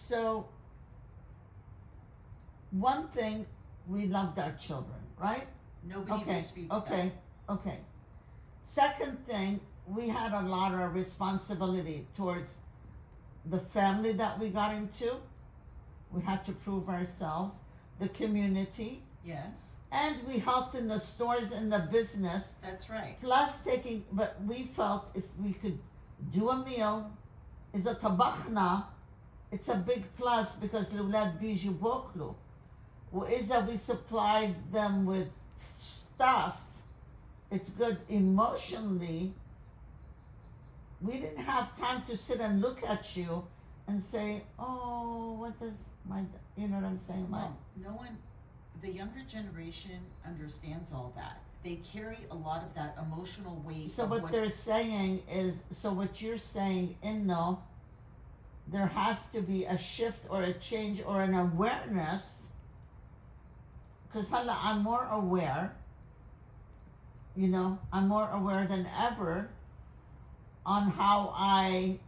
So, one thing, we loved our children, right? Nobody disputes Okay, okay. Second thing, we had a lot of responsibility towards the family that we got into. We had to prove ourselves, the community, that. Yes, and we helped in the stores, in the business. that's right. Plus but we felt if we could do a meal, is a tabachna, it's a big plus because l'ulad biju boklu. We supplied them with stuff. It's good emotionally. We didn't have time to sit and look at you and say, "Oh, what does you know what I'm saying?" No one, the younger generation understands all that. They carry a lot of that emotional weight. So what they're saying is, so what you're saying, no, there has to be a shift or a change or an awareness. Because I'm more aware. I'm more aware than ever on how I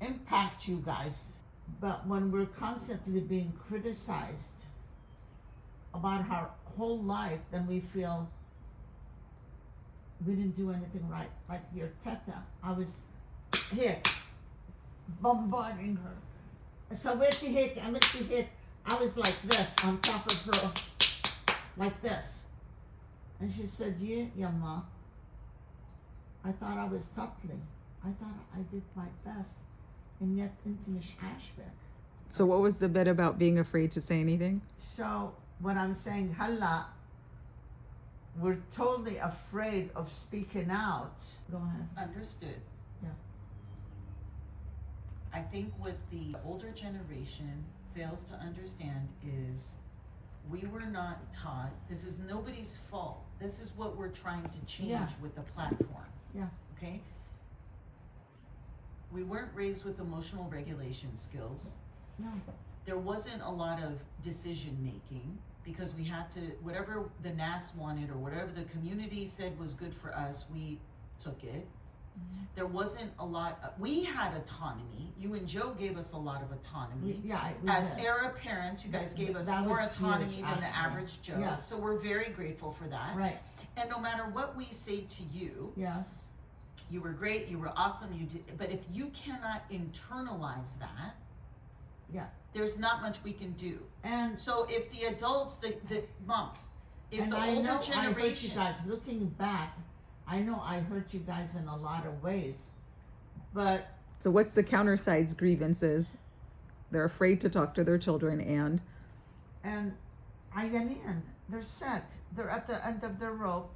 impact you guys. But when we're constantly being criticized about our whole life, then we feel we didn't do anything right. Like your teta, I was hit, bombarding her. So with the hit, I was like this on top of her, like this. And she said, "Yeah, Yama, I thought I was tattling. I thought I did my best. And yet, into mishashbek." So what was the bit about being afraid to say anything? So, what I'm saying, Halla, we're totally afraid of speaking out. Go ahead. Understood. Yeah. I think what the older generation fails to understand is we were not taught, this is nobody's fault. This is what we're trying to change with the platform. Yeah. Okay? We weren't raised with emotional regulation skills. No. There wasn't a lot of decision making because we had to, whatever the NAS wanted or whatever the community said was good for us, we took it. Mm-hmm. There wasn't a lot, we had autonomy. You and Joe gave us a lot of autonomy. We As did. Arab parents, you guys gave us That more was autonomy huge, than the actually. average Joe. Yeah. So we're very grateful for that. Right. And no matter what we say to you, Yes. you were great, you were awesome, you did, but if you cannot internalize that, Yeah. there's not much we can do. And So if the adults, mom, if and the I older know I hurt you generation, guys. Looking back, I know I hurt you guys in a lot of ways, but So what's the counter side's grievances? They're afraid to talk to their children and Ayanin, they're set. They're at the end of their rope,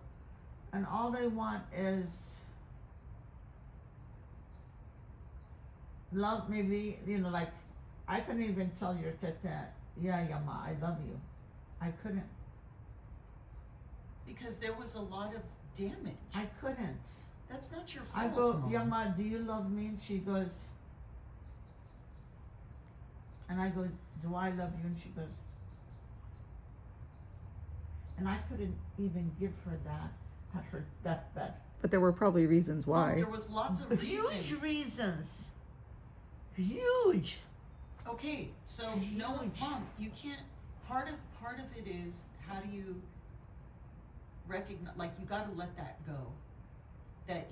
and all they want is love. Maybe like I couldn't even tell your teta, "Yeah, Yama, I love you." I couldn't. because there was a lot of damage. I couldn't. That's not your fault, I go, Mom. "Yama, do you love me?" And she goes, and I go, "Do I love you?" And she goes, and I couldn't even give her that at her deathbed. but there were probably reasons Mom, why. there was lots of reasons. Huge reasons. Huge. Okay, so no, Huge. Mom, you can't. Part of it is how do you recognize? Like you got to let that go. That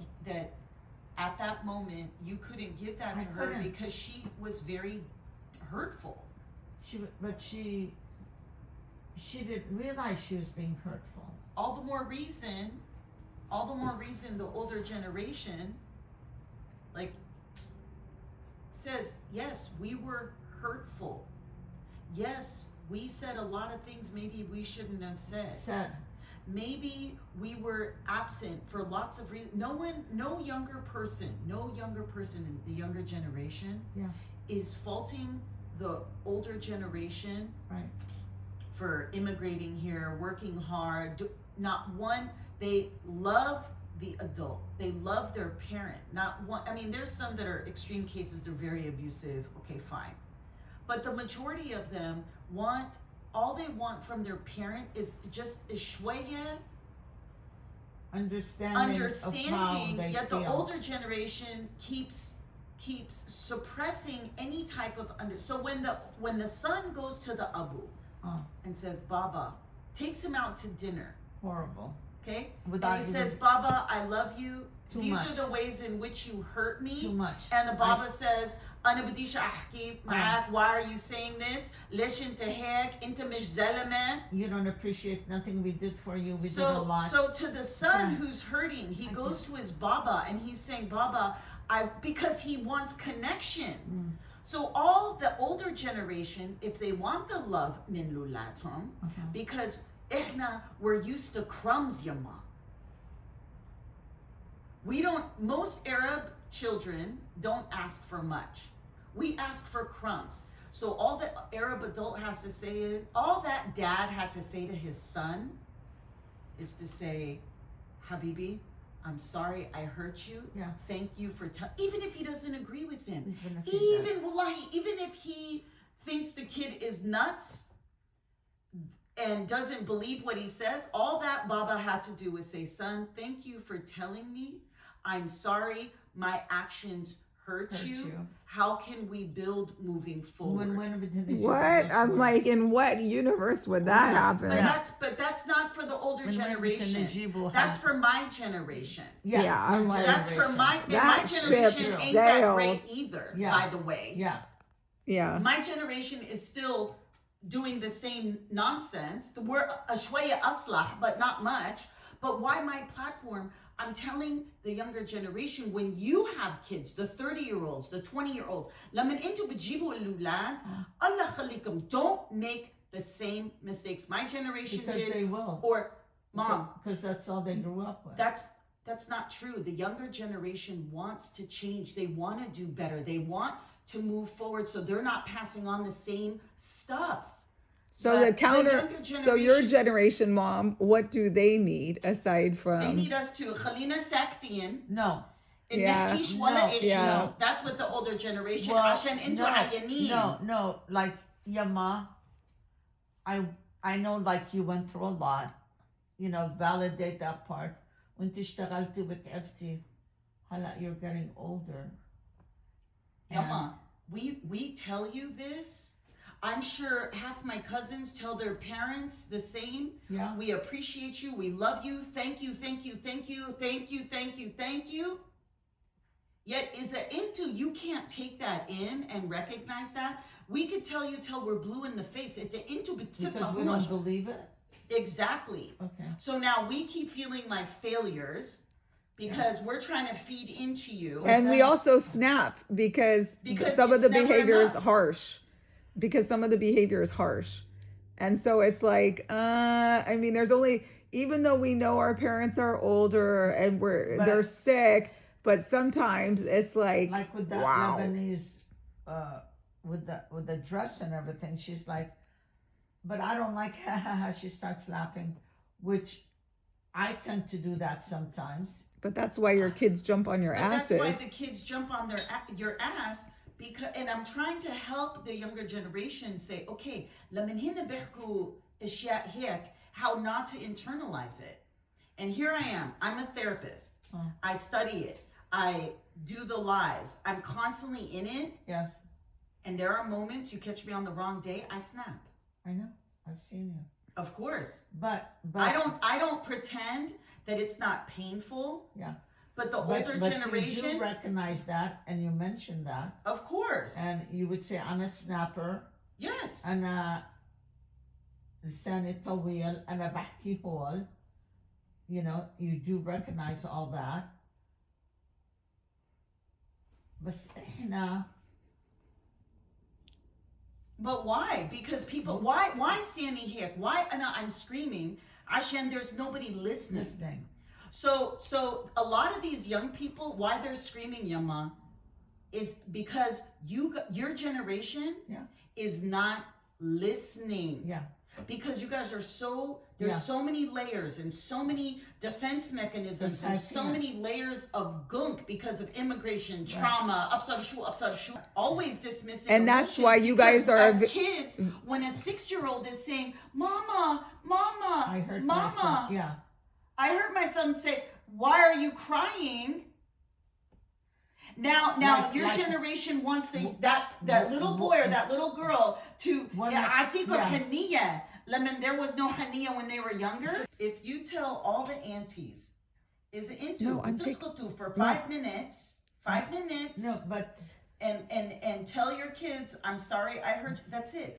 at that moment you couldn't give that I to her couldn't. because she was very hurtful. But she didn't realize she was being hurtful. All the more reason the older generation like says, yes, we were hurtful. Yes, we said a lot of things maybe we shouldn't have said. Maybe we were absent for lots of reasons. No younger person in the younger generation is faulting the older generation Right. for immigrating here, working hard. Not one, they love the adult. They love their parent. Not one, I mean, there's some that are extreme cases, they're very abusive. Okay, fine. But the majority of them all they want from their parent is just a shwaya Understanding of how they yet feel. the older generation keeps keeps suppressing any type of so when the son goes to the Abu and says Baba, takes him out to dinner, Horrible. okay, Without and he even- says, Baba, I love you. Too These much. are the ways in which you hurt me. Too much. And the Baba says, أنا بديش أحكي معك. Why are you saying this? ليش أنت هيك؟ أنت مش زلمة. You don't appreciate nothing we did for you. We did a So lot. so to the son Yeah. who's hurting, he goes to his Baba and he's saying, Baba, because he wants connection. So all the older generation, if they want the love min lulatum, because إحنا we're used to crumbs, yama. Most Arab children don't ask for much. We ask for crumbs. So all the Arab adult has to say is, all that dad had to say to his son is to say, Habibi, I'm sorry I hurt you. Yeah. Thank you for, even if he doesn't agree with him. Wallahi, Even if he thinks the kid is nuts and doesn't believe what he says, all that Baba had to do was say, son, thank you for telling me. I'm sorry my actions hurt you. How can we build moving forward? What? I'm like, in what universe would that happen? But that's not for the older generation. That's for my generation. Yeah, I'm like, That's for my that generation ship ain't that sailed. great either, by the way. Yeah. My generation is still doing the same nonsense. We're a shwaya aslah, but not much. But why my platform? I'm telling the younger generation, when you have kids, the 30-year-olds, the 20-year-olds, لمن انتوا بتجيبوا الأولاد, الله خليكم, don't make the same mistakes my generation because did. They will. Or mom. Because that's all they grew up with. That's not true. The younger generation wants to change. They want to do better. They want to move forward, so they're not passing on the same stuff. So so your generation, mom, what do they need aside from? They need us to خلينا ساكتين. No. نحكيش ولا إشي. Yeah. That's what the older generation. Well, عشان انتوا عيانين. No. Like Yama, I know like you went through a lot. You know, validate that part. وانت اشتغلتي وتعبتي. هلا you're getting older. Yama, we tell you this. I'm sure half my cousins tell their parents the same. Yeah. We appreciate you. We love you. Thank you, thank you, thank you, thank you, thank you, thank you. Yet is it into you can't take that in and recognize that. We could tell you till we're blue in the face. It's into because we don't believe it. Exactly. Okay. So now we keep feeling like failures because we're trying to feed into you. And we also snap because some of the behavior is harsh. Because some of the behavior is harsh. And so it's like, I mean, there's only, even though we know our parents are older and they're sick, but sometimes it's like with that Lebanese, with the dress and everything, she's like, but I don't like, she starts laughing, which I tend to do that sometimes. But that's why your kids jump on your asses. That's why the kids jump on your ass. And I'm trying to help the younger generation say, okay, لمن هن بيحكوا أشياء هيك, how not to internalize it. And here I am. I'm a therapist. I study it. I do the lives. I'm constantly in it. Yeah. And there are moments you catch me on the wrong day, I snap. I know. I've seen you. Of course. But I don't pretend that it's not painful. Yeah. But the older generation, you do recognize that, and you mentioned that. Of course. And you would say, I'm a snapper. Yes. أنا لساني طويل. أنا بحكي هول. You know, you do recognize all that. بس إحنا. But why? Because people, why Sammy Hick? Why I'm screaming? عشان there's nobody listening. So a lot of these young people, why they're screaming Yama, is because your generation is not listening. Yeah. Because you guys are there's so many layers and so many defense mechanisms and so many layers of gunk because of immigration, trauma, always dismissing. And that's why you guys are as kids, when a 6-year-old is saying, Mama, I heard my son, I heard my son say, why are you crying? Now Like- your like- generation wants that little boy or that little girl to One- atik or yeah. haniya. Lemon, there was no haniya when they were younger. If you tell all the aunties is into No, I'm for 5 minutes, 5 minutes, No, but and tell your kids, I'm sorry, I heard. That's it.